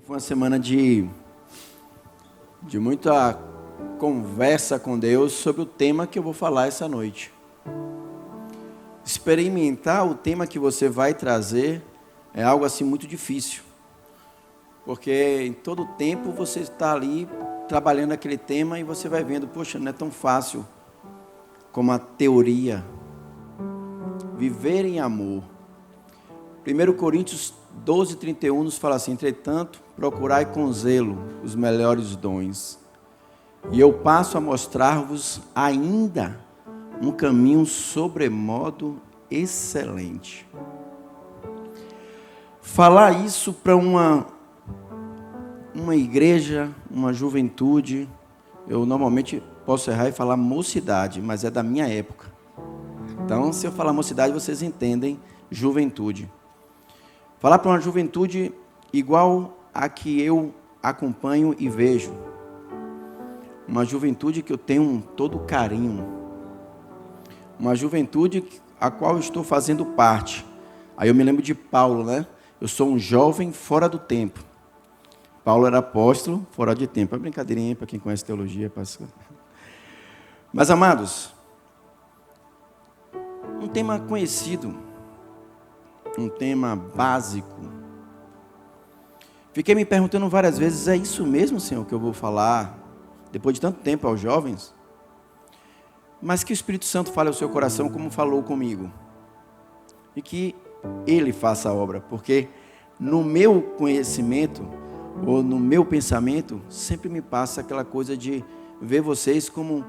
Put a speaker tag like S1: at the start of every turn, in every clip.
S1: Foi uma semana de muita conversa com Deus sobre o tema que eu vou falar essa noite. Experimentar o tema que você vai trazer é algo assim muito difícil. Porque em todo tempo você está ali trabalhando aquele tema e você vai vendo, poxa, não é tão fácil como a teoria. Viver em amor. 1 Coríntios 12:31 nos fala assim: entretanto, procurai com zelo os melhores dons. E eu passo a mostrar-vos ainda um caminho sobremodo excelente. Falar isso para uma igreja, uma juventude, eu normalmente posso errar e falar mocidade, mas é da minha época. Então, se eu falar mocidade, vocês entendem juventude. Falar para uma juventude igual a que eu acompanho e vejo. Uma juventude que eu tenho todo carinho. Uma juventude a qual eu estou fazendo parte. Aí eu me lembro de Paulo, né? Eu sou um jovem fora do tempo. Paulo era apóstolo fora de tempo. É brincadeirinha para quem conhece teologia. Pastor. Mas, amados, um tema conhecido, um tema básico. Fiquei me perguntando várias vezes, é isso mesmo, Senhor, que eu vou falar depois de tanto tempo aos jovens? Mas que o Espírito Santo fale ao seu coração como falou comigo. E que Ele faça a obra, porque no meu conhecimento, ou no meu pensamento, sempre me passa aquela coisa de ver vocês como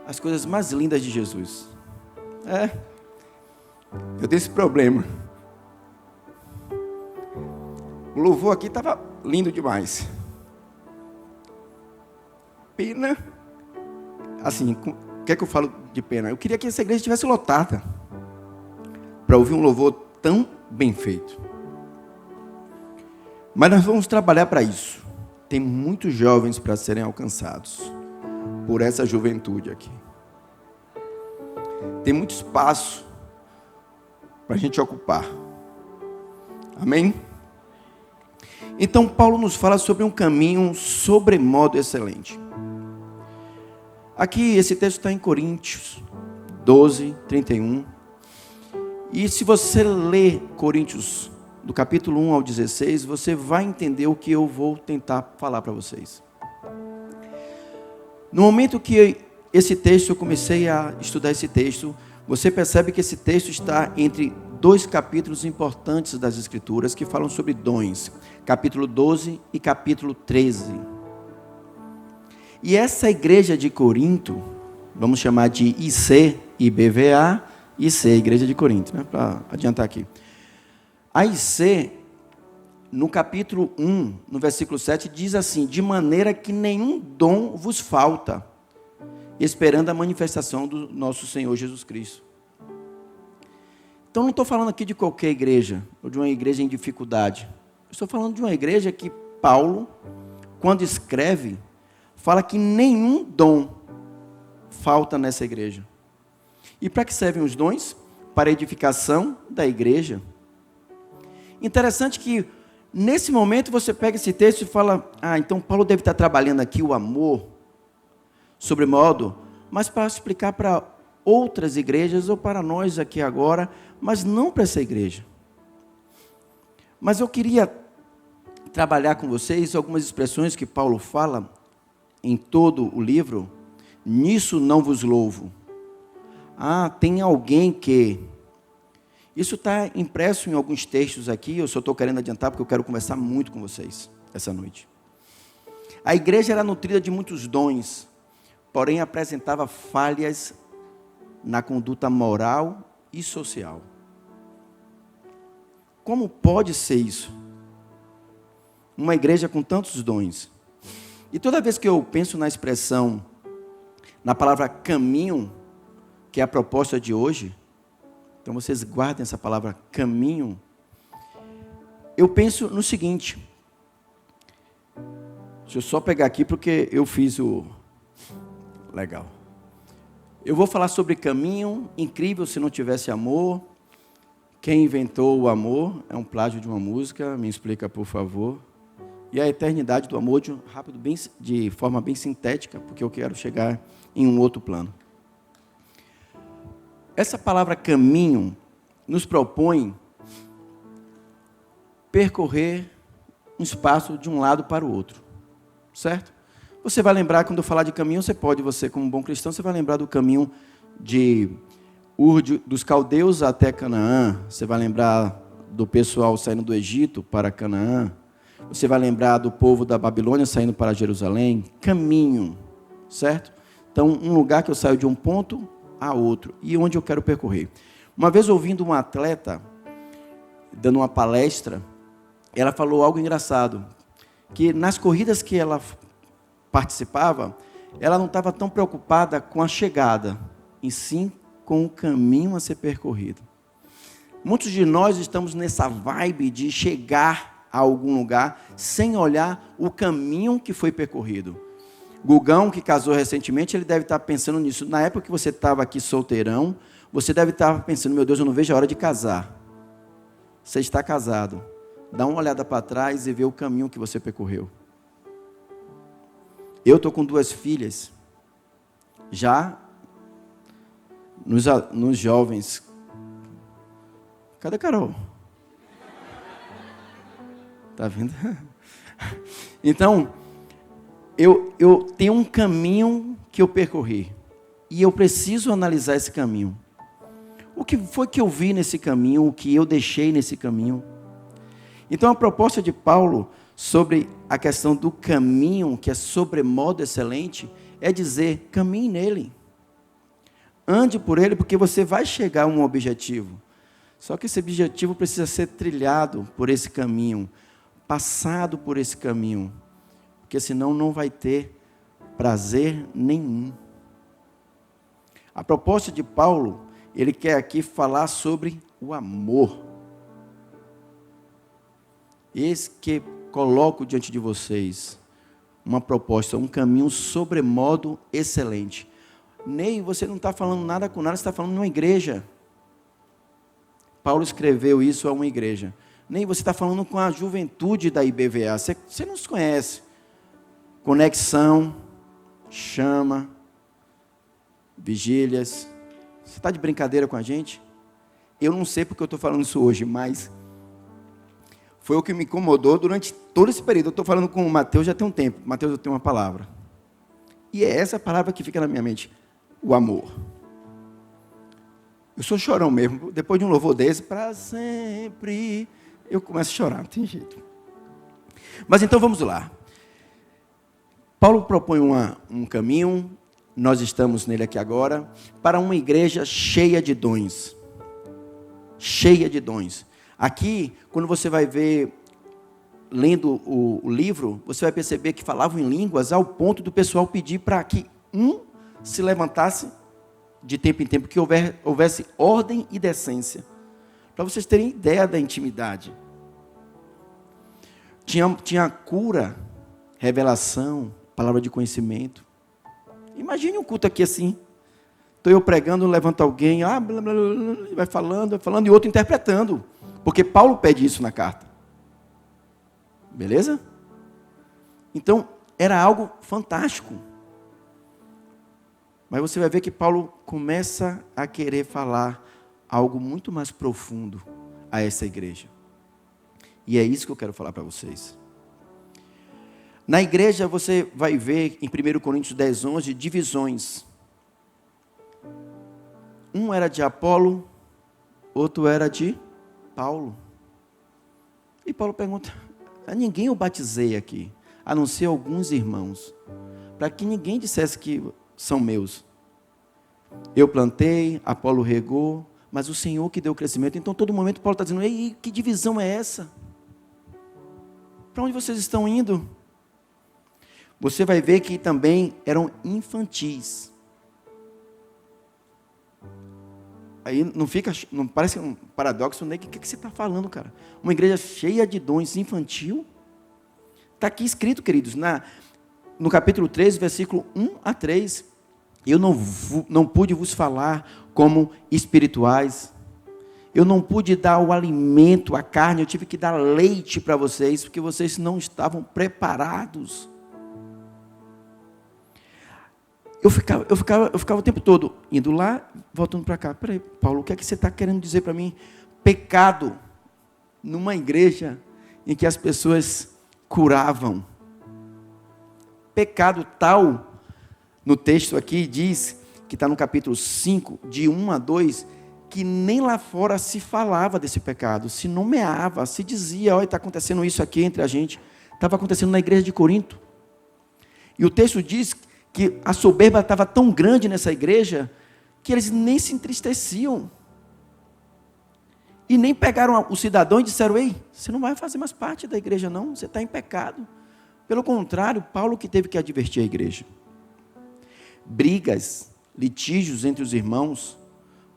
S1: as coisas mais lindas de Jesus. Eu tenho esse problema. O louvor aqui estava lindo demais. Pena. Assim, o que é que eu falo de pena? Eu queria que essa igreja estivesse lotada para ouvir um louvor tão bem feito. Mas nós vamos trabalhar para isso. Tem muitos jovens para serem alcançados por essa juventude aqui. Tem muito espaço para a gente ocupar. Amém? Então, Paulo nos fala sobre um caminho sobremodo excelente. Aqui, esse texto está em Coríntios 12:31. E se você ler Coríntios, do capítulo 1 ao 16, você vai entender o que eu vou tentar falar para vocês. No momento que esse texto, eu comecei a estudar esse texto, você percebe que esse texto está entre dois capítulos importantes das Escrituras que falam sobre dons, capítulo 12 e capítulo 13. E essa igreja de Corinto, vamos chamar de IC, IBVA, IC, Igreja de Corinto, né? Para adiantar aqui. A IC, no capítulo 1, no versículo 7, diz assim: de maneira que nenhum dom vos falta, esperando a manifestação do nosso Senhor Jesus Cristo. Então, não estou falando aqui de qualquer igreja, ou de uma igreja em dificuldade. Estou falando de uma igreja que Paulo, quando escreve, fala que nenhum dom falta nessa igreja. E para que servem os dons? Para a edificação da igreja. Interessante que, nesse momento, você pega esse texto e fala: então Paulo deve estar trabalhando aqui o amor, sobremodo, mas para explicar para outras igrejas, ou para nós aqui agora, mas não para essa igreja. Mas eu queria trabalhar com vocês algumas expressões que Paulo fala em todo o livro. Nisso não vos louvo. Tem alguém que... Isso está impresso em alguns textos aqui, eu só estou querendo adiantar porque eu quero conversar muito com vocês essa noite. A igreja era nutrida de muitos dons, porém apresentava falhas na conduta moral e social. Como pode ser isso? Uma igreja com tantos dons. E toda vez que eu penso na expressão, na palavra caminho, que é a proposta de hoje, então vocês guardem essa palavra caminho, eu penso no seguinte. Deixa eu só pegar aqui porque eu fiz o... Legal. Eu vou falar sobre caminho, incrível se não tivesse amor. Quem inventou o amor? É um plágio de uma música, me explica por favor. e a eternidade do amor de forma bem sintética, porque eu quero chegar em um outro plano. Essa palavra caminho nos propõe percorrer um espaço de um lado para o outro, certo? Você vai lembrar, quando eu falar de caminho, você como bom cristão, você vai lembrar do caminho de Ur dos caldeus até Canaã, você vai lembrar do pessoal saindo do Egito para Canaã, você vai lembrar do povo da Babilônia saindo para Jerusalém, caminho, certo? Então, um lugar que eu saio de um ponto a outro, e onde eu quero percorrer. Uma vez ouvindo uma atleta, dando uma palestra, ela falou algo engraçado, que nas corridas que ela participava, ela não estava tão preocupada com a chegada, e sim com o caminho a ser percorrido. Muitos de nós estamos nessa vibe de chegar a algum lugar sem olhar o caminho que foi percorrido. Gugão, que casou recentemente, ele deve estar pensando nisso. Na época que você estava aqui solteirão, você deve estar pensando, meu Deus, eu não vejo a hora de casar. Você está casado. Dá uma olhada para trás e vê o caminho que você percorreu. Eu estou com 2 filhas. Já nos jovens. Cadê a Carol? Está vendo? Então, eu tenho um caminho que eu percorri. E eu preciso analisar esse caminho. O que foi que eu vi nesse caminho? O que eu deixei nesse caminho? Então, a proposta de Paulo sobre a questão do caminho, que é sobremodo excelente, é dizer, caminhe nele. Ande por ele, porque você vai chegar a um objetivo. Só que esse objetivo precisa ser trilhado por esse caminho, passado por esse caminho, porque senão não vai ter prazer nenhum. A proposta de Paulo, ele quer aqui falar sobre o amor. Eis que coloco diante de vocês uma proposta, um caminho sobremodo excelente. Ney, você não está falando nada com nada, você está falando de uma igreja. Paulo escreveu isso a uma igreja. Ney, você está falando com a juventude da IBVA, você não se conhece. Conexão, chama, vigílias. Você está de brincadeira com a gente? Eu não sei porque eu estou falando isso hoje, mas foi o que me incomodou durante todo esse período. Eu estou falando com o Mateus já tem um tempo. Mateus, eu tenho uma palavra. E é essa palavra que fica na minha mente. O amor. Eu sou chorão mesmo. Depois de um louvor desse, para sempre, eu começo a chorar, não tem jeito. Mas então vamos lá. Paulo propõe um caminho, nós estamos nele aqui agora, para uma igreja cheia de dons. Cheia de dons. Aqui, quando você vai ver, lendo o livro, você vai perceber que falavam em línguas ao ponto do pessoal pedir para que se levantasse de tempo em tempo, que houvesse ordem e decência. Para vocês terem ideia da intimidade. Tinha cura, revelação, palavra de conhecimento. Imagine um culto aqui assim. Estou eu pregando, levanta alguém, blá, blá, blá, vai falando, e outro interpretando. Porque Paulo pede isso na carta. Beleza? Então, era algo fantástico. Mas você vai ver que Paulo começa a querer falar algo muito mais profundo a essa igreja. E é isso que eu quero falar para vocês. Na igreja você vai ver em 1 Coríntios 10, 11, divisões. Um era de Apolo, outro era de Paulo. E Paulo pergunta, a ninguém eu batizei aqui, a não ser alguns irmãos, para que ninguém dissesse que são meus. Eu plantei, Apolo regou, mas o Senhor que deu o crescimento. Então, todo momento, Paulo está dizendo, ei, que divisão é essa? Para onde vocês estão indo? Você vai ver que também eram infantis. Aí não parece um paradoxo, né? O que você está falando, cara? Uma igreja cheia de dons, infantil. Está aqui escrito, queridos, no capítulo 13, versículo 1 a 3. Eu não pude vos falar como espirituais. Eu não pude dar o alimento, a carne, eu tive que dar leite para vocês, porque vocês não estavam preparados. Eu ficava o tempo todo indo lá, voltando para cá. Peraí, Paulo, o que é que você está querendo dizer para mim? Pecado numa igreja em que as pessoas curavam. Pecado tal, no texto aqui diz, que está no capítulo 5, de 1 a 2, que nem lá fora se falava desse pecado, se nomeava, se dizia, olha, está acontecendo isso aqui entre a gente. Estava acontecendo na igreja de Corinto. E o texto diz que a soberba estava tão grande nessa igreja, que eles nem se entristeciam. E nem pegaram o cidadão e disseram, ei, você não vai fazer mais parte da igreja não, você está em pecado. Pelo contrário, Paulo que teve que advertir a igreja. Brigas, litígios entre os irmãos.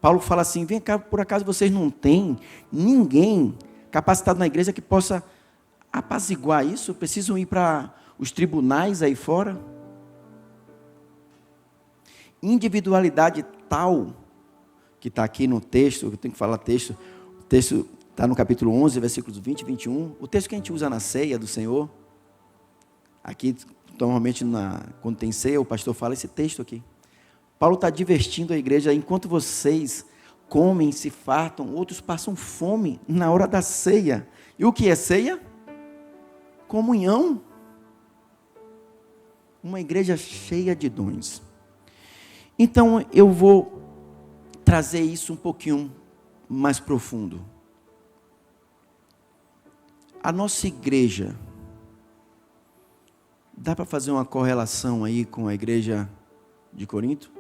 S1: Paulo fala assim, vem cá, por acaso vocês não têm ninguém capacitado na igreja que possa apaziguar isso? Precisam ir para os tribunais aí fora? Individualidade tal, que está aqui no texto, eu tenho que falar texto, o texto está no capítulo 11, versículos 20 e 21, o texto que a gente usa na ceia do Senhor. Aqui, normalmente, quando tem ceia, o pastor fala esse texto aqui. Paulo está divertindo a igreja, enquanto vocês comem, se fartam, outros passam fome na hora da ceia. E o que é ceia? Comunhão. Uma igreja cheia de dons. Então, eu vou trazer isso um pouquinho mais profundo. A nossa igreja, dá para fazer uma correlação aí com a igreja de Corinto?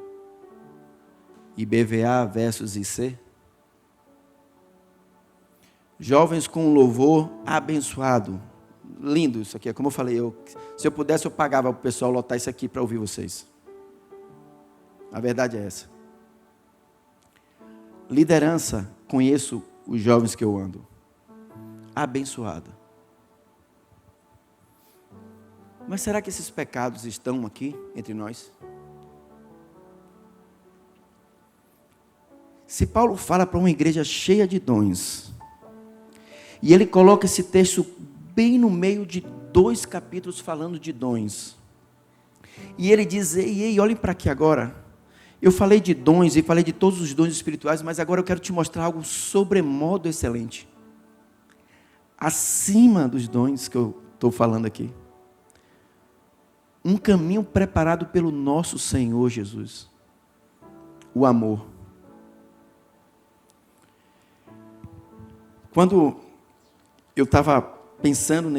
S1: IBVA versus IC? Jovens com louvor abençoado. Lindo isso aqui, como eu falei, se eu pudesse eu pagava para o pessoal lotar isso aqui para ouvir vocês. A verdade é essa. Liderança, conheço os jovens que eu ando. Abençoada. Mas será que esses pecados estão aqui entre nós? Se Paulo fala para uma igreja cheia de dons, e ele coloca esse texto bem no meio de 2 capítulos falando de dons, e ele diz, ei, olhem para aqui agora, eu falei de dons e falei de todos os dons espirituais, mas agora eu quero te mostrar algo sobremodo excelente, acima dos dons que eu estou falando aqui. Um caminho preparado pelo nosso Senhor Jesus. O amor. Quando eu estava pensando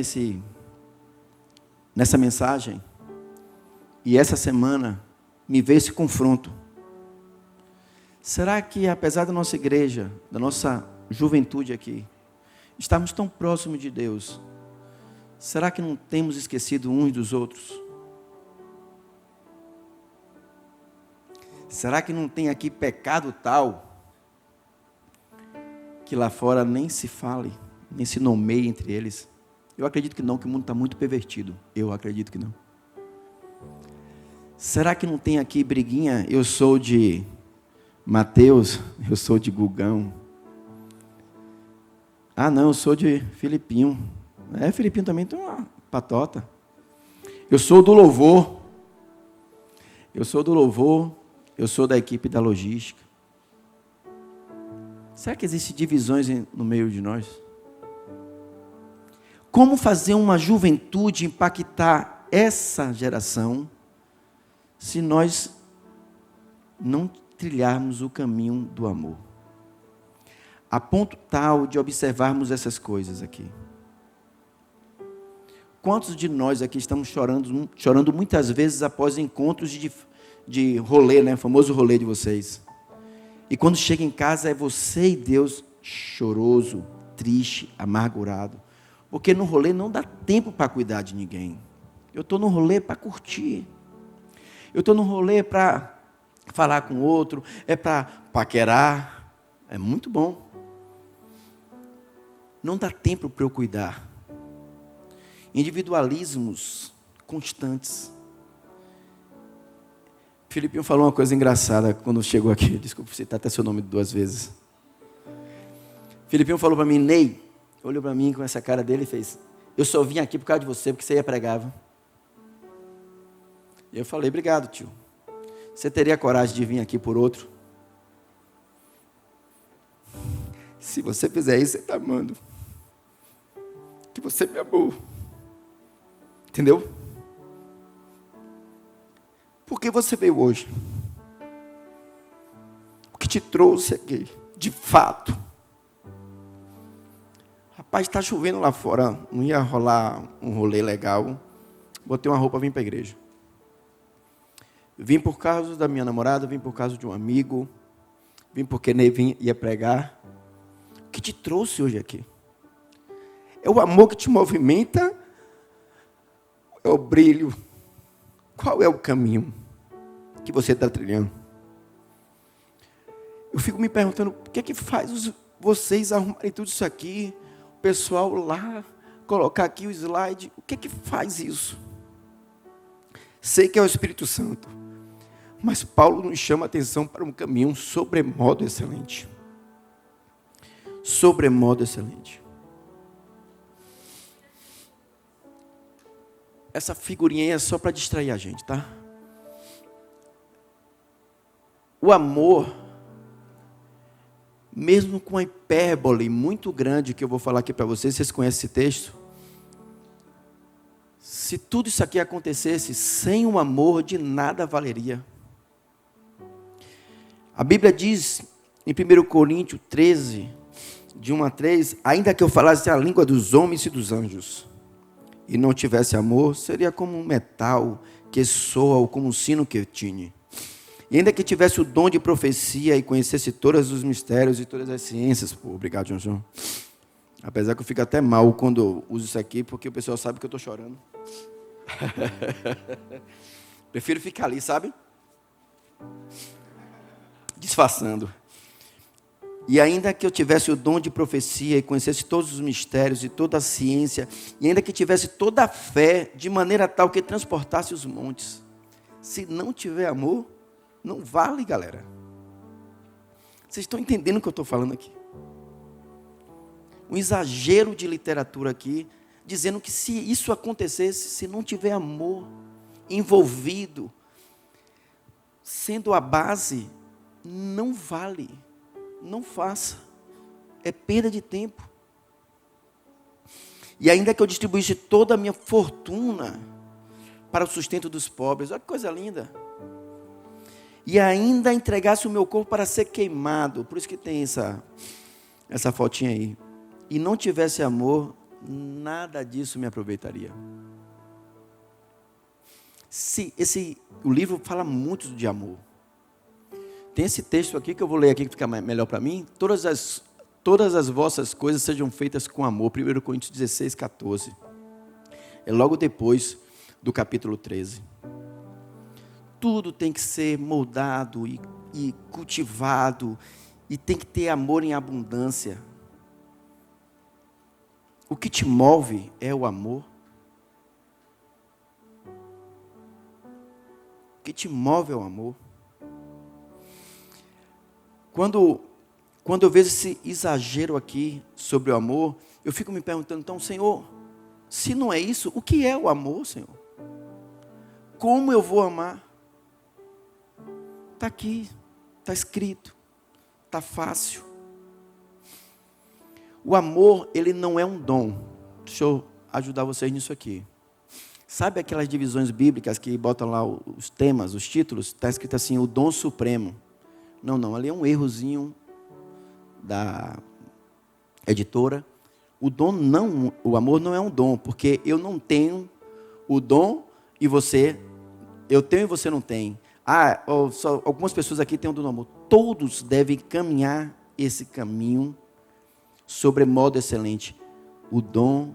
S1: nessa mensagem, e essa semana me veio esse confronto. Será que, apesar da nossa igreja, da nossa juventude aqui, estarmos tão próximos de Deus, será que não temos esquecido uns dos outros? Será que não tem aqui pecado tal que lá fora nem se fale, nem se nomeie entre eles? Eu acredito que não, que o mundo está muito pervertido. Eu acredito que não. Será que não tem aqui briguinha? Eu sou de Mateus, eu sou de Gugão. Ah não, eu sou de Filipinho. Filipinho também tem uma patota. Eu sou do louvor. Eu sou da equipe da logística. Será que existem divisões no meio de nós? Como fazer uma juventude impactar essa geração se nós não trilharmos o caminho do amor? A ponto tal de observarmos essas coisas aqui. Quantos de nós aqui estamos chorando muitas vezes após encontros de rolê, né? O famoso rolê de vocês. E quando chega em casa é você e Deus choroso, triste, amargurado. Porque no rolê não dá tempo para cuidar de ninguém. Eu estou no rolê para curtir. Eu estou no rolê para falar com o outro, para paquerar. É muito bom. Não dá tempo para eu cuidar. Individualismos constantes. Filipinho falou uma coisa engraçada quando chegou aqui. Desculpa citar até seu nome 2 vezes. Filipinho falou para mim, Ney, olhou para mim com essa cara dele e fez, eu só vim aqui por causa de você, porque você ia pregar. Viu? E eu falei, obrigado, tio. Você teria coragem de vir aqui por outro? Se você fizer isso, você está amando. Que você me amou. Entendeu? Por que você veio hoje? O que te trouxe aqui? De fato. Rapaz, está chovendo lá fora. Não ia rolar um rolê legal. Botei uma roupa e vim para a igreja. Vim por causa da minha namorada, vim por causa de um amigo. Vim porque Ney ia pregar. O que te trouxe hoje aqui? É o amor que te movimenta? É o brilho? Qual é o caminho que você está trilhando? Eu fico me perguntando, o que é que faz vocês arrumarem tudo isso aqui? O pessoal lá, colocar aqui o slide. O que é que faz isso? Sei que é o Espírito Santo. Mas Paulo nos chama a atenção para um caminho sobremodo excelente. Sobremodo excelente. Essa figurinha é só para distrair a gente, tá? O amor, mesmo com a hipérbole muito grande que eu vou falar aqui para vocês conhecem esse texto? Se tudo isso aqui acontecesse sem o amor, de nada valeria. A Bíblia diz, em 1 Coríntios 13, de 1 a 3, ainda que eu falasse a língua dos homens e dos anjos, e não tivesse amor, seria como um metal que soa ou como um sino que tine. E ainda que tivesse o dom de profecia e conhecesse todos os mistérios e todas as ciências, obrigado, João. Apesar que eu fico até mal quando eu uso isso aqui, porque o pessoal sabe que eu estou chorando. Prefiro ficar ali, sabe? Disfarçando. E ainda que eu tivesse o dom de profecia e conhecesse todos os mistérios e toda a ciência, e ainda que tivesse toda a fé, de maneira tal que transportasse os montes, se não tiver amor, não vale, galera. Vocês estão entendendo o que eu estou falando aqui? Um exagero de literatura aqui, dizendo que se isso acontecesse, se não tiver amor envolvido, sendo a base, não vale. Não faça. É perda de tempo. E ainda que eu distribuísse toda a minha fortuna para o sustento dos pobres, olha que coisa linda. E ainda entregasse o meu corpo para ser queimado, por isso que tem essa fotinha aí, e não tivesse amor, nada disso me aproveitaria. O livro fala muito de amor. Tem esse texto aqui que eu vou ler aqui que fica melhor para mim. Todas as vossas coisas sejam feitas com amor. 1 Coríntios 16, 14. É logo depois do capítulo 13. Tudo tem que ser moldado e cultivado. E tem que ter amor em abundância. O que te move é o amor. O que te move é o amor. Quando eu vejo esse exagero aqui sobre o amor, eu fico me perguntando, então, Senhor, se não é isso, o que é o amor, Senhor? Como eu vou amar? Está aqui, está escrito, está fácil. O amor, ele não é um dom. Deixa eu ajudar vocês nisso aqui. Sabe aquelas divisões bíblicas que botam lá os temas, os títulos? Está escrito assim, o dom supremo. Não, ali é um errozinho da editora. O amor não é um dom, porque eu não tenho o dom e você, eu tenho e você não tem. Só algumas pessoas aqui têm o dom do amor. Todos devem caminhar esse caminho sobremodo excelente. O dom,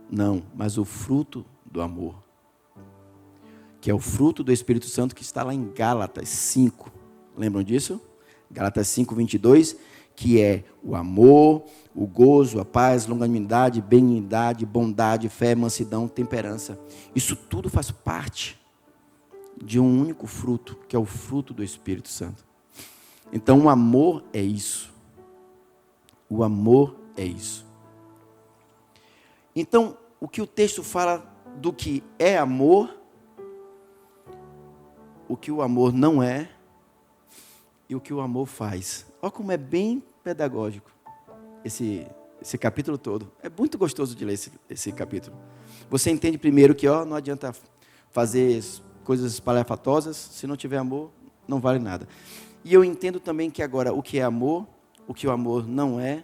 S1: não, mas o fruto do amor, que é o fruto do Espírito Santo que está lá em Gálatas 5. Lembram disso? Gálatas 5, 22, que é o amor, o gozo, a paz, longanimidade, benignidade, bondade, fé, mansidão, temperança. Isso tudo faz parte de um único fruto, que é o fruto do Espírito Santo. Então, o amor é isso. O amor é isso. Então, o que o texto fala do que é amor, o que o amor não é e o que o amor faz. Olha como é bem pedagógico esse capítulo todo. É muito gostoso de ler esse capítulo. Você entende primeiro que não adianta fazer coisas espalhafatosas, se não tiver amor, não vale nada. E eu entendo também que agora o que é amor, o que o amor não é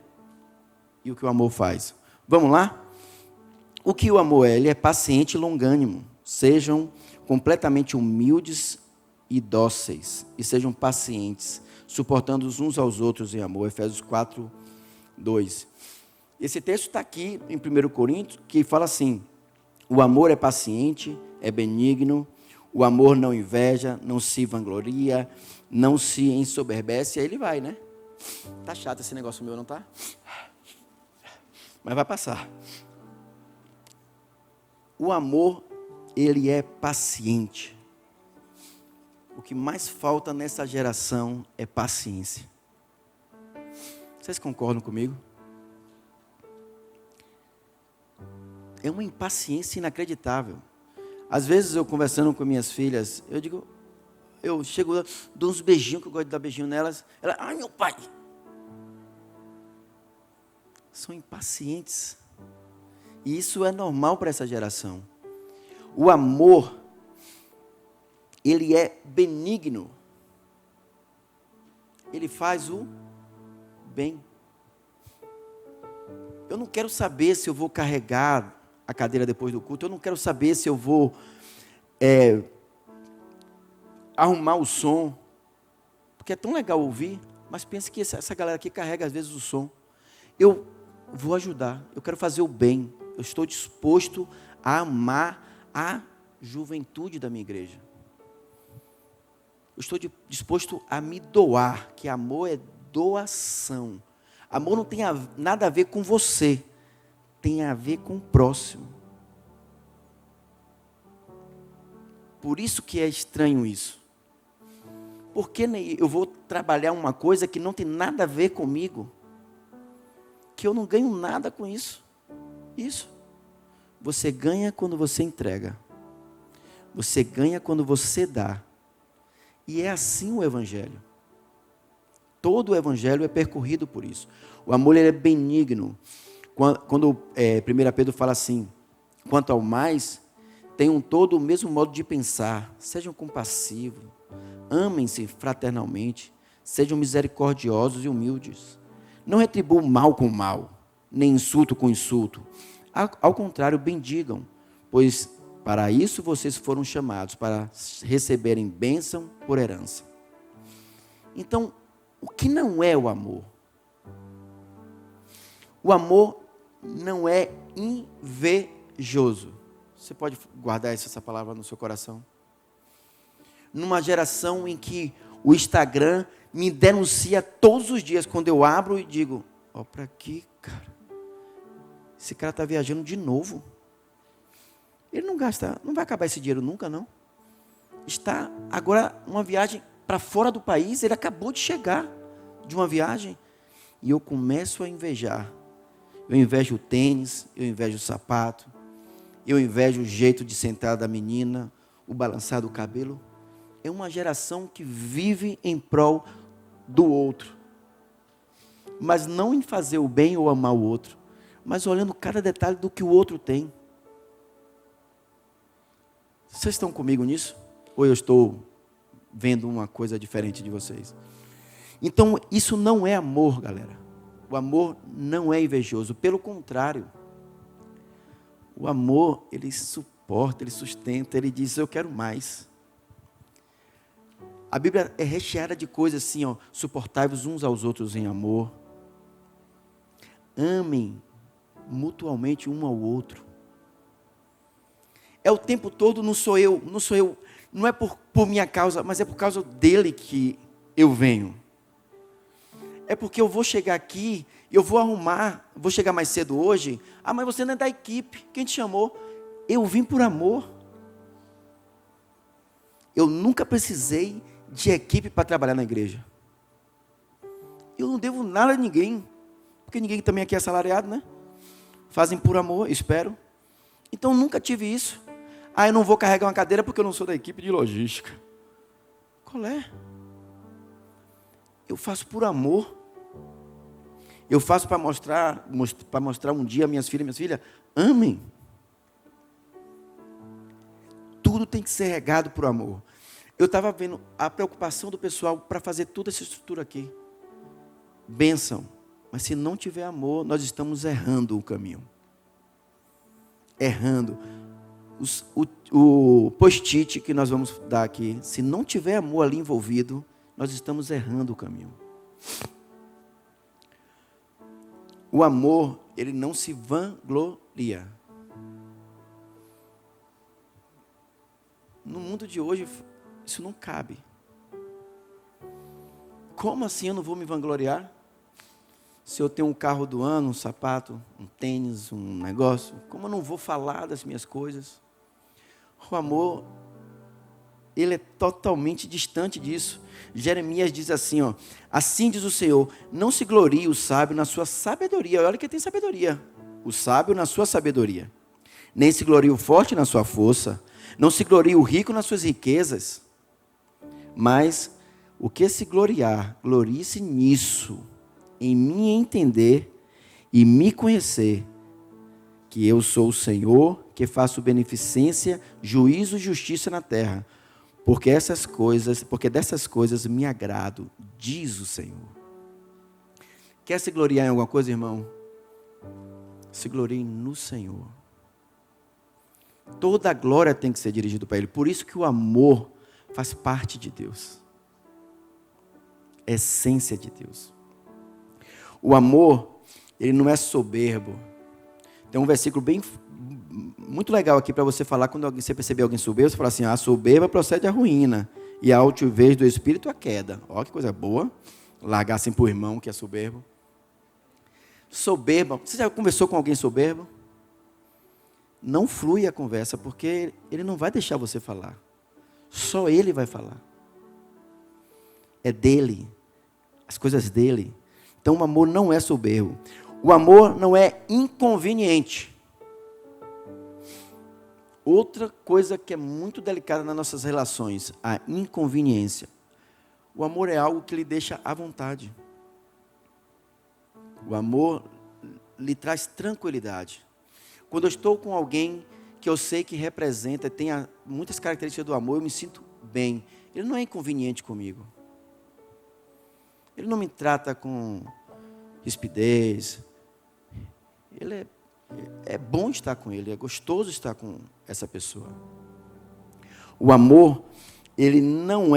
S1: e o que o amor faz. Vamos lá? O que o amor é? Ele é paciente e longânimo. Sejam completamente humildes e dóceis. E sejam pacientes, suportando uns aos outros em amor. Efésios 4, 2. Esse texto está aqui em 1 Coríntios, que fala assim: o amor é paciente, é benigno, o amor não inveja, não se vangloria, não se ensoberbece. Aí ele vai, né? Tá chato esse negócio meu, não tá? Mas vai passar. O amor, ele é paciente. O que mais falta nessa geração é paciência. Vocês concordam comigo? É uma impaciência inacreditável. Às vezes eu conversando com minhas filhas, eu chego, dou uns beijinhos, que eu gosto de dar beijinho nelas. Ela, ai meu pai. São impacientes. E isso é normal para essa geração. O amor, ele é benigno. Ele faz o bem. Eu não quero saber se eu vou carregar a cadeira depois do culto. Eu não quero saber se eu vou arrumar o som. Porque é tão legal ouvir. Mas pense que essa galera aqui carrega às vezes o som. Eu vou ajudar. Eu quero fazer o bem. Eu estou disposto a amar a juventude da minha igreja. Eu estou disposto a me doar, que amor é doação. Amor não tem nada a ver com você, tem a ver com o próximo. Por isso que é estranho isso. Porque eu vou trabalhar uma coisa que não tem nada a ver comigo, que eu não ganho nada com isso. Isso. Você ganha quando você entrega. Você ganha quando você dá. E é assim o Evangelho. Todo o Evangelho é percorrido por isso. O amor ele é benigno. Quando 1 Pedro fala assim: quanto ao mais, tenham todo o mesmo modo de pensar, sejam compassivos, amem-se fraternalmente, sejam misericordiosos e humildes. Não retribuam mal com mal, nem insulto com insulto. Ao contrário, bendigam, pois para isso vocês foram chamados, para receberem bênção por herança. Então, o que não é o amor? O amor não é invejoso. Você pode guardar essa palavra no seu coração? Numa geração em que o Instagram me denuncia todos os dias, quando eu abro e digo, para quê, cara? Esse cara está viajando de novo. Ele não vai acabar esse dinheiro nunca, não. Está agora uma viagem para fora do país, ele acabou de chegar de uma viagem. E eu começo a invejar. Eu invejo o tênis, eu invejo o sapato, eu invejo o jeito de sentar da menina, o balançar do cabelo. É uma geração que vive em prol do outro. Mas não em fazer o bem ou amar o outro, mas olhando cada detalhe do que o outro tem. Vocês estão comigo nisso? Ou eu estou vendo uma coisa diferente de vocês? Então, isso não é amor, galera. O amor não é invejoso. Pelo contrário. O amor, ele suporta, ele sustenta, ele diz, eu quero mais. A Bíblia é recheada de coisas assim, suportai-vos uns aos outros em amor. Amem mutuamente um ao outro. É o tempo todo, não sou eu, não é por minha causa, mas é por causa dele que eu venho. É porque eu vou chegar aqui, eu vou arrumar, vou chegar mais cedo hoje. Mas você não é da equipe, quem te chamou? Eu vim por amor. Eu nunca precisei de equipe para trabalhar na igreja. Eu não devo nada a ninguém, Porque ninguém também aqui é assalariado, né? Fazem por amor, espero. Então, nunca tive isso. Eu não vou carregar uma cadeira porque eu não sou da equipe de logística. Qual é? Eu faço por amor. Eu faço para mostrar um dia a minhas filhas, amem. Tudo tem que ser regado por amor. Eu estava vendo a preocupação do pessoal para fazer toda essa estrutura aqui. Bênção. Mas se não tiver amor, nós estamos errando o caminho. Errando. O post-it que nós vamos dar aqui, se não tiver amor ali envolvido, nós estamos errando o caminho. O amor, ele não se vangloria. No mundo de hoje, isso não cabe. Como assim eu não vou me vangloriar? Se eu tenho um carro do ano, um sapato, um tênis, um negócio, como eu não vou falar das minhas coisas? O amor, ele é totalmente distante disso. Jeremias diz assim, assim diz o Senhor, não se glorie o sábio na sua sabedoria. Olha que tem sabedoria. O sábio na sua sabedoria. Nem se glorie o forte na sua força. Não se glorie o rico nas suas riquezas. Mas o que se gloriar, glorie-se nisso, em me entender e me conhecer, que eu sou o Senhor, que faço beneficência, juízo e justiça na terra, porque dessas coisas me agrado, diz o Senhor. Quer se gloriar em alguma coisa, irmão? Se glorie no Senhor. Toda a glória tem que ser dirigida para Ele. Por isso que o amor faz parte de Deus. É essência de Deus. O amor, ele não é soberbo. Tem um versículo muito legal aqui para você falar, quando você perceber alguém soberbo, você fala assim, a soberba procede à ruína, e a altivez do espírito à queda. Olha que coisa boa, largar assim para o irmão que é soberbo. Soberba, você já conversou com alguém soberbo? Não flui a conversa, porque ele não vai deixar você falar. Só ele vai falar. É dele, as coisas dele. Então o amor não é soberbo. O amor não é inconveniente. Outra coisa que é muito delicada nas nossas relações, a inconveniência. O amor é algo que lhe deixa à vontade. O amor lhe traz tranquilidade. Quando eu estou com alguém que eu sei que representa, tem muitas características do amor, eu me sinto bem. Ele não é inconveniente comigo. Ele não me trata com rispidez. Ele é bom estar com ele, é gostoso estar com essa pessoa. O amor, ele não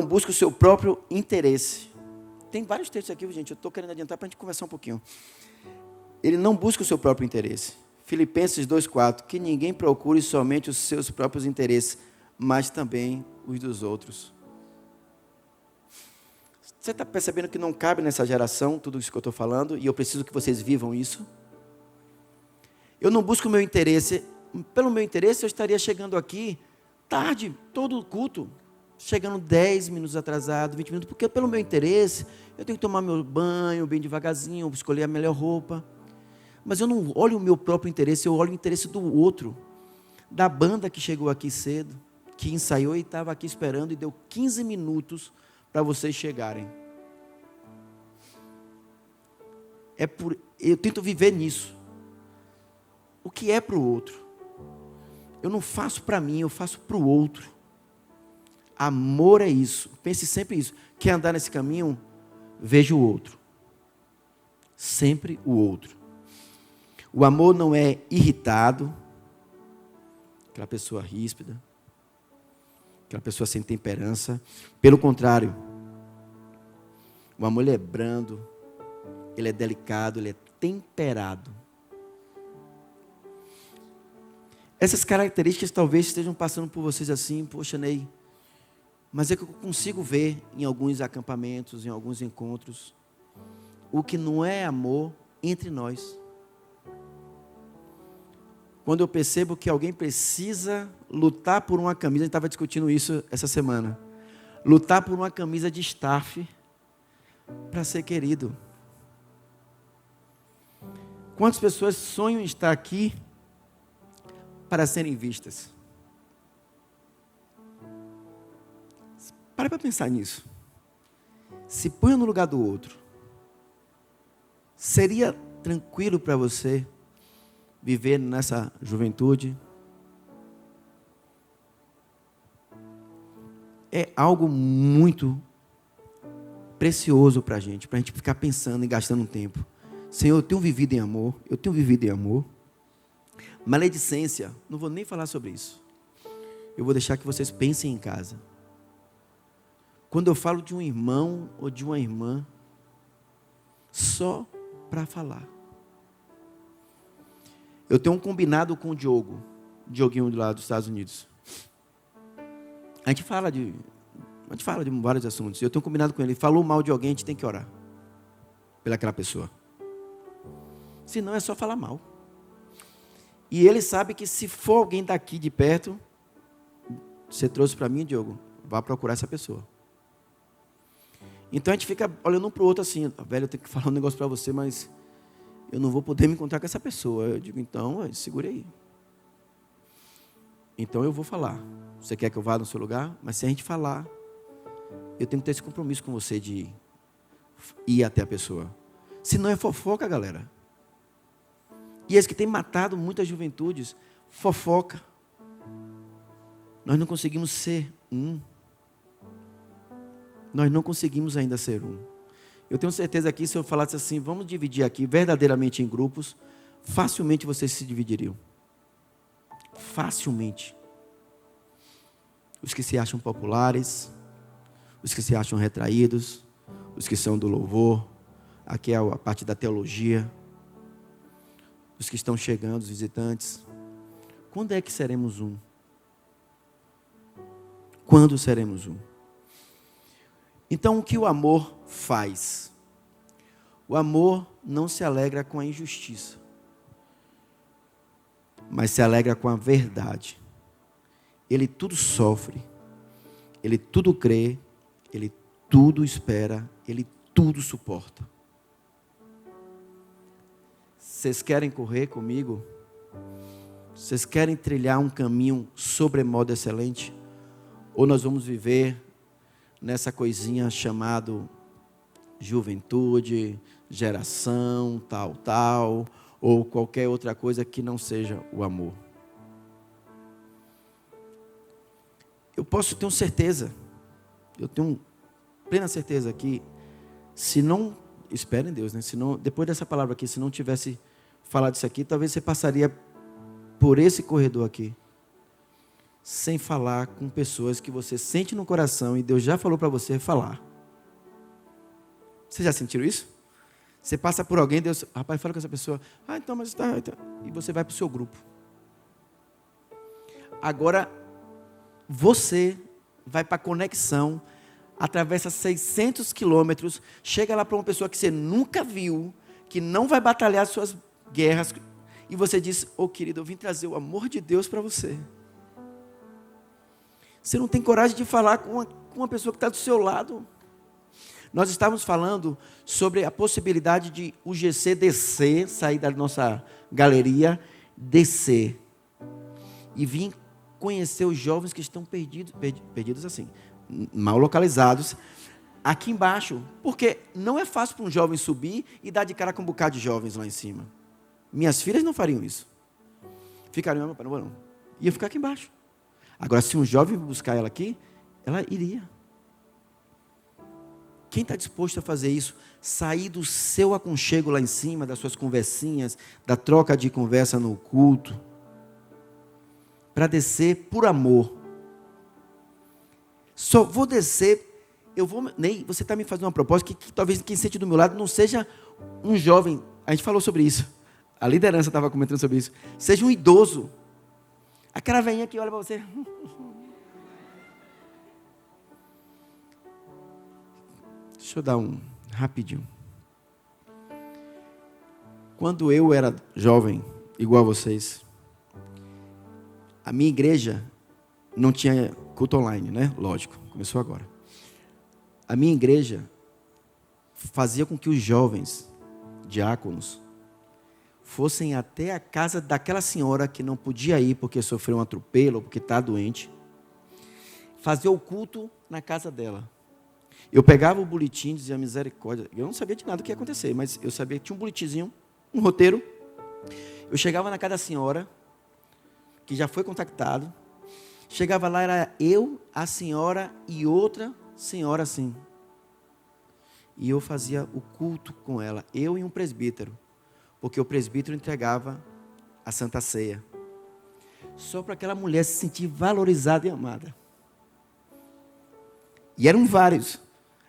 S1: busca o seu próprio interesse. Tem vários textos aqui, gente, eu estou querendo adiantar para a gente conversar um pouquinho. Ele não busca o seu próprio interesse. Filipenses 2,4, que ninguém procure somente os seus próprios interesses, mas também os dos outros. Você está percebendo que não cabe nessa geração tudo isso que eu estou falando, e eu preciso que vocês vivam isso? Eu não busco o meu interesse. Pelo meu interesse, eu estaria chegando aqui tarde, todo o culto, chegando 10 minutos atrasado, 20 minutos, porque pelo meu interesse, eu tenho que tomar meu banho bem devagarzinho, escolher a melhor roupa. Mas eu não olho o meu próprio interesse, eu olho o interesse do outro, da banda que chegou aqui cedo, que ensaiou e estava aqui esperando e deu 15 minutos para vocês chegarem. Eu tento viver nisso. O que é para o outro? Eu não faço para mim, eu faço para o outro. Amor é isso. Pense sempre isso. Quer andar nesse caminho? Veja o outro. Sempre o outro. O amor não é irritado, aquela pessoa ríspida, aquela pessoa sem temperança. Pelo contrário, o amor ele é brando, ele é delicado, ele é temperado. Essas características talvez estejam passando por vocês assim, poxa, Ney, mas é que eu consigo ver em alguns acampamentos, em alguns encontros, o que não é amor entre nós. Quando eu percebo que alguém precisa lutar por uma camisa, a gente estava discutindo isso essa semana, lutar por uma camisa de staff para ser querido. Quantas pessoas sonham em estar aqui para serem vistas? Para pensar nisso. Se ponha no lugar do outro. Seria tranquilo para você viver nessa juventude? É algo muito precioso para a gente ficar pensando e gastando tempo. Senhor, eu tenho vivido em amor, Maledicência, não vou nem falar sobre isso. Eu vou deixar que vocês pensem em casa. Quando eu falo de um irmão ou de uma irmã, só para falar. Eu tenho um combinado com o Dioguinho do lado dos Estados Unidos. A gente fala de vários assuntos. Eu tenho combinado com ele. Falou mal de alguém, a gente tem que orar pelaquela pessoa. Senão é só falar mal. E ele sabe que se for alguém daqui de perto, você trouxe para mim, Diogo, vá procurar essa pessoa. Então a gente fica olhando um para o outro assim, velho, eu tenho que falar um negócio para você, mas eu não vou poder me encontrar com essa pessoa. Eu digo, então, segure aí. Então eu vou falar. Você quer que eu vá no seu lugar? Mas se a gente falar, eu tenho que ter esse compromisso com você de ir até a pessoa. Senão é fofoca, galera. E esse que tem matado muitas juventudes, fofoca. Nós não conseguimos ser um. Nós não conseguimos ainda ser um. Eu tenho certeza que se eu falasse assim, vamos dividir aqui verdadeiramente em grupos, facilmente vocês se dividiriam. Facilmente. Os que se acham populares, os que se acham retraídos, os que são do louvor, aqui é a parte da teologia, os que estão chegando, os visitantes. Quando é que seremos um? Quando seremos um? Então, o que o amor faz? O amor não se alegra com a injustiça, mas se alegra com a verdade. Ele tudo sofre, ele tudo crê, ele tudo espera, ele tudo suporta. Vocês querem correr comigo? Vocês querem trilhar um caminho sobremodo excelente? Ou nós vamos viver nessa coisinha chamado juventude, geração, tal, ou qualquer outra coisa que não seja o amor? Eu tenho certeza, eu tenho plena certeza que, se não, espere em Deus, né? Se não, depois dessa palavra aqui, se não tivesse falado isso aqui, talvez você passaria por esse corredor aqui, sem falar com pessoas que você sente no coração e Deus já falou para você falar. Vocês já sentiram isso? Você passa por alguém, Deus, rapaz, fala com essa pessoa. Então, mas está. E você vai para o seu grupo. Agora, você vai para a conexão, atravessa 600 quilômetros, chega lá para uma pessoa que você nunca viu, que não vai batalhar suas guerras, e você diz, querido, eu vim trazer o amor de Deus para você. Você não tem coragem de falar com uma pessoa que está do seu lado. Nós estávamos falando sobre a possibilidade de o GC descer, sair da nossa galeria, descer, e vir conhecer os jovens que estão perdidos assim, mal localizados, aqui embaixo. Porque não é fácil para um jovem subir e dar de cara com um bocado de jovens lá em cima. Minhas filhas não fariam isso. Ficariam, não vou não. Ia ficar aqui embaixo. Agora, se um jovem buscar ela aqui, ela iria. Quem está disposto a fazer isso? Sair do seu aconchego lá em cima, das suas conversinhas, da troca de conversa no culto, para descer por amor. Só vou descer, Ney, você está me fazendo uma proposta que talvez quem sente do meu lado não seja um jovem. A gente falou sobre isso. A liderança estava comentando sobre isso. Seja um idoso. Aquela velhinha que olha para você. Deixa eu dar rapidinho. Quando eu era jovem, igual a vocês, a minha igreja não tinha culto online, né? Lógico, começou agora. A minha igreja fazia com que os jovens, diáconos, fossem até a casa daquela senhora que não podia ir porque sofreu um atropelo ou porque está doente, fazer o culto na casa dela. Eu pegava o boletim, dizia misericórdia. Eu não sabia de nada o que ia acontecer, mas eu sabia que tinha um boletimzinho, um roteiro. Eu chegava na casa da senhora, que já foi contactado. Chegava lá, era eu, a senhora e outra senhora assim. E eu fazia o culto com ela, eu e um presbítero. Porque o presbítero entregava a Santa Ceia. Só para aquela mulher se sentir valorizada e amada. E eram vários.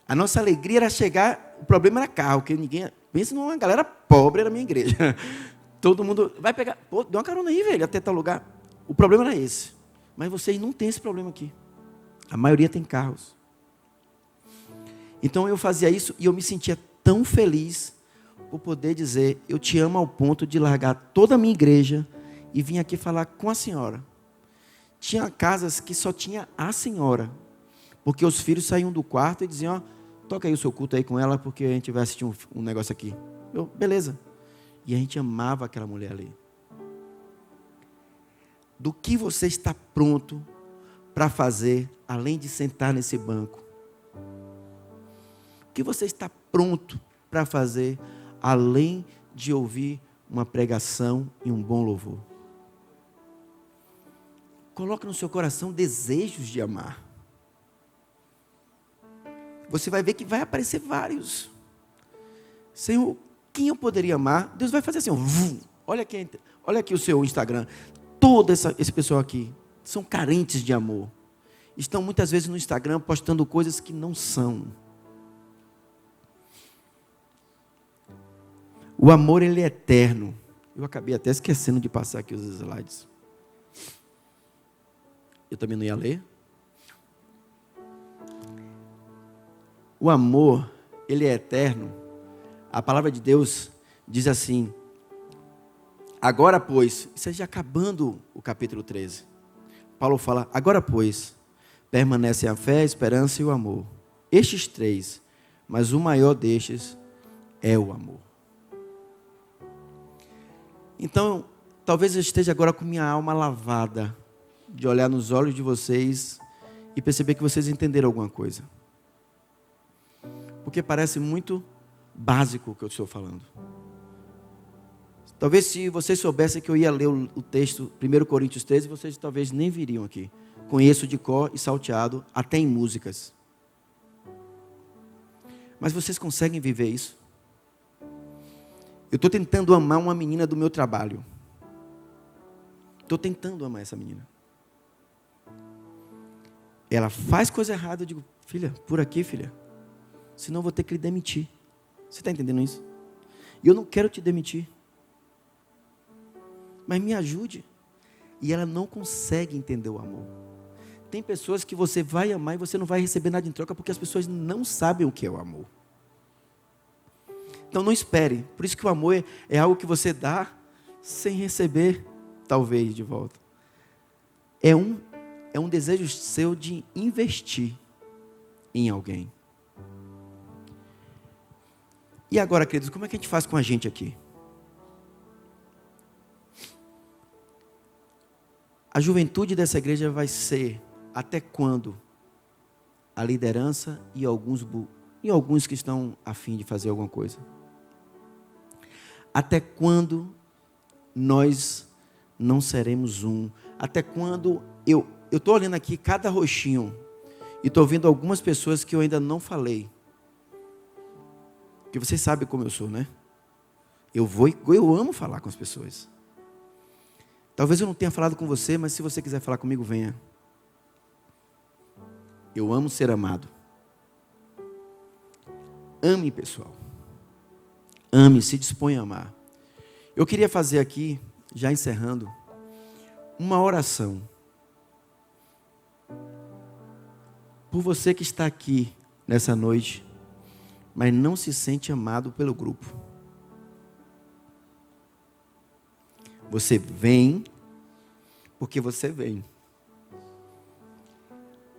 S1: A nossa alegria era chegar, o problema era carro, porque ninguém... Pensa numa galera pobre, era a minha igreja. Todo mundo, vai pegar, pô, dá uma carona aí, velho, até tal lugar. O problema era esse. Mas vocês não têm esse problema aqui. A maioria tem carros. Então eu fazia isso e eu me sentia tão feliz por poder dizer, eu te amo ao ponto de largar toda a minha igreja e vir aqui falar com a senhora. Tinha casas que só tinha a senhora, porque os filhos saíam do quarto e diziam, ó, toca aí o seu culto aí com ela, porque a gente vai assistir um negócio aqui. Eu, beleza. E a gente amava aquela mulher ali. Do que você está pronto para fazer, além de sentar nesse banco? O que você está pronto para fazer, além de ouvir uma pregação e um bom louvor? Coloque no seu coração desejos de amar. Você vai ver que vai aparecer vários. Senhor, quem eu poderia amar? Deus vai fazer assim, olha aqui o seu Instagram. Todo esse pessoal aqui são carentes de amor. Estão muitas vezes no Instagram postando coisas que não são. O amor, ele é eterno. Eu acabei até esquecendo de passar aqui os slides. Eu também não ia ler. O amor, ele é eterno. A palavra de Deus diz assim, agora pois, isso é já acabando o capítulo 13. Paulo fala, agora pois, permanecem a fé, a esperança e o amor. Estes três, mas o maior destes é o amor. Então, talvez eu esteja agora com minha alma lavada, de olhar nos olhos de vocês e perceber que vocês entenderam alguma coisa. Porque parece muito básico o que eu estou falando. Talvez se vocês soubessem que eu ia ler o texto 1 Coríntios 13, vocês talvez nem viriam aqui. Conheço de cor e salteado, até em músicas. Mas vocês conseguem viver isso? Eu estou tentando amar uma menina do meu trabalho. Estou tentando amar essa menina. Ela faz coisa errada, eu digo, filha, por aqui, filha. Senão eu vou ter que lhe demitir. Você está entendendo isso? E eu não quero te demitir. Mas me ajude. E ela não consegue entender o amor. Tem pessoas que você vai amar e você não vai receber nada em troca porque as pessoas não sabem o que é o amor. Então não espere. Por isso que o amor é algo que você dá sem receber, talvez, de volta. É um desejo seu de investir em alguém. E agora, queridos, como é que a gente faz com a gente aqui? A juventude dessa igreja vai ser até quando a liderança e alguns que estão a fim de fazer alguma coisa. Até quando nós não seremos um? Até quando eu estou olhando aqui cada roxinho e estou vendo algumas pessoas que eu ainda não falei. Porque vocês sabem como eu sou, né? Eu amo falar com as pessoas. Talvez eu não tenha falado com você, mas se você quiser falar comigo, venha. Eu amo ser amado. Ame, pessoal. Ame, se dispõe a amar. Eu queria fazer aqui, já encerrando, uma oração. Por você que está aqui nessa noite, mas não se sente amado pelo grupo. Você vem, porque você vem.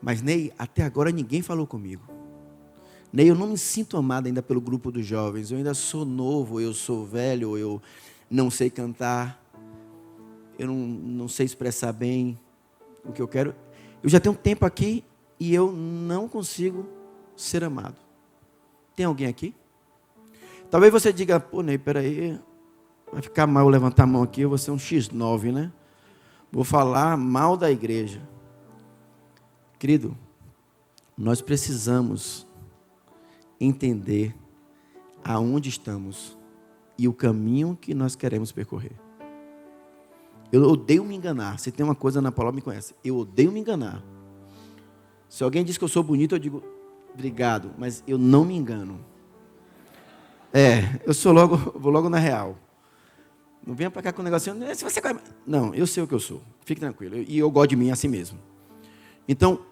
S1: Mas Ney, até agora ninguém falou comigo. Ney, eu não me sinto amado ainda pelo grupo dos jovens. Eu ainda sou novo, eu sou velho, não sei cantar, eu não sei expressar bem o que eu quero. Eu já tenho um tempo aqui e eu não consigo ser amado. Tem alguém aqui? Talvez você diga, pô, Ney, peraí, vai ficar mal eu levantar a mão aqui, eu vou ser um X9, né? Vou falar mal da igreja. Querido, nós precisamos entender aonde estamos e o caminho que nós queremos percorrer. Eu odeio me enganar. Se tem uma coisa na palavra, me conhece. Eu odeio me enganar. Se alguém diz que eu sou bonito, eu digo, obrigado, mas eu não me engano. Vou logo na real. Não venha para cá com um negocinho, se você... Não, eu sei o que eu sou. Fique tranquilo. E eu gosto de mim assim mesmo. Então,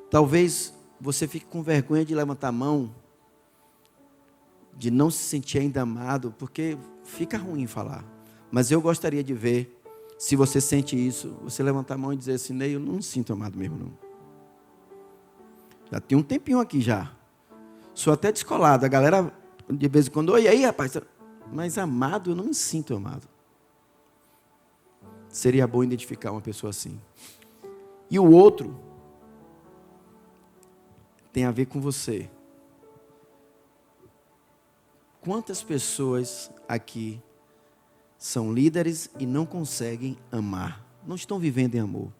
S1: talvez você fique com vergonha de levantar a mão, de não se sentir ainda amado, porque fica ruim falar. Mas eu gostaria de ver, se você sente isso, você levantar a mão e dizer assim, Ney, eu não me sinto amado mesmo, não. Já tem um tempinho aqui já. Sou até descolado. A galera, de vez em quando, oi, aí, rapaz. Mas amado, eu não me sinto amado. Seria bom identificar uma pessoa assim. E o outro tem a ver com você. Quantas pessoas aqui são líderes e não conseguem amar? Não estão vivendo em amor.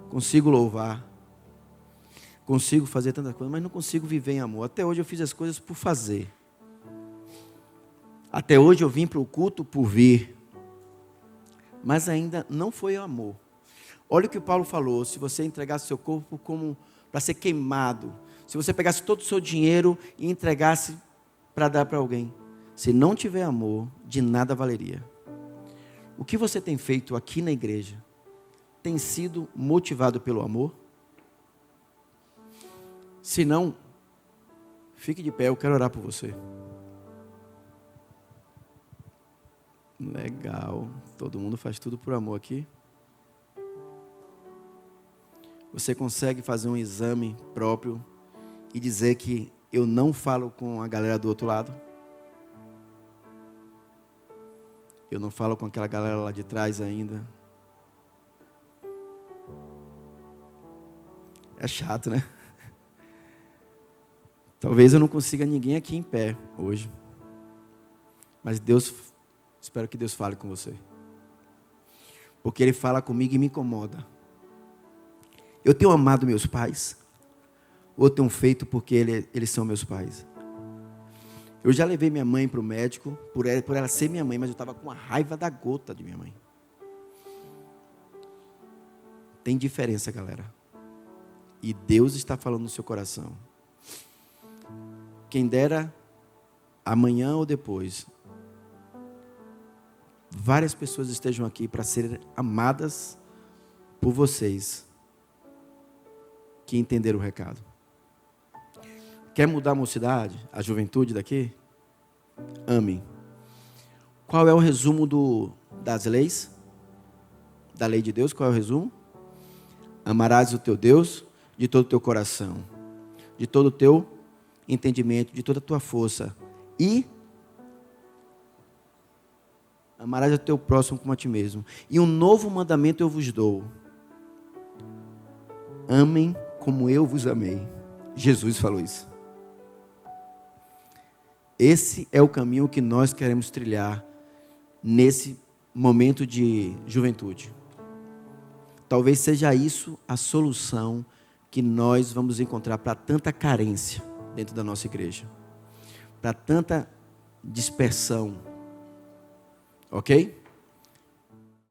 S1: Consigo louvar. Consigo fazer tanta coisa, mas não consigo viver em amor. Até hoje eu fiz as coisas por fazer. Até hoje eu vim para o culto por vir. Mas ainda não foi amor. Olha o que o Paulo falou. Se você entregasse seu corpo como para ser queimado. Se você pegasse todo o seu dinheiro e entregasse para dar para alguém. Se não tiver amor, de nada valeria. O que você tem feito aqui na igreja tem sido motivado pelo amor? Se não, fique de pé, eu quero orar por você. Legal, todo mundo faz tudo por amor aqui. Você consegue fazer um exame próprio e dizer que eu não falo com a galera do outro lado? Eu não falo com aquela galera lá de trás ainda? É chato, né? Talvez eu não consiga ninguém aqui em pé hoje. Mas espero que Deus fale com você. Porque Ele fala comigo e me incomoda. Eu tenho amado meus pais? Ou eu tenho feito porque eles são meus pais? Eu já levei minha mãe para o médico, por ela ser minha mãe, mas eu estava com a raiva da gota de minha mãe. Tem diferença, galera. E Deus está falando no seu coração. Quem dera, amanhã ou depois, várias pessoas estejam aqui para serem amadas por vocês, que entenderam o recado. Quer mudar a mocidade, a juventude daqui? Ame. Qual é o resumo das leis? Da lei de Deus, qual é o resumo? Amarás o teu Deus de todo o teu coração, de todo o teu entendimento, de toda a tua força. E amarás o teu próximo como a ti mesmo. E um novo mandamento eu vos dou. Amem como eu vos amei. Jesus falou isso. Esse é o caminho que nós queremos trilhar nesse momento de juventude. Talvez seja isso a solução que nós vamos encontrar para tanta carência dentro da nossa igreja. Para tanta dispersão. Ok?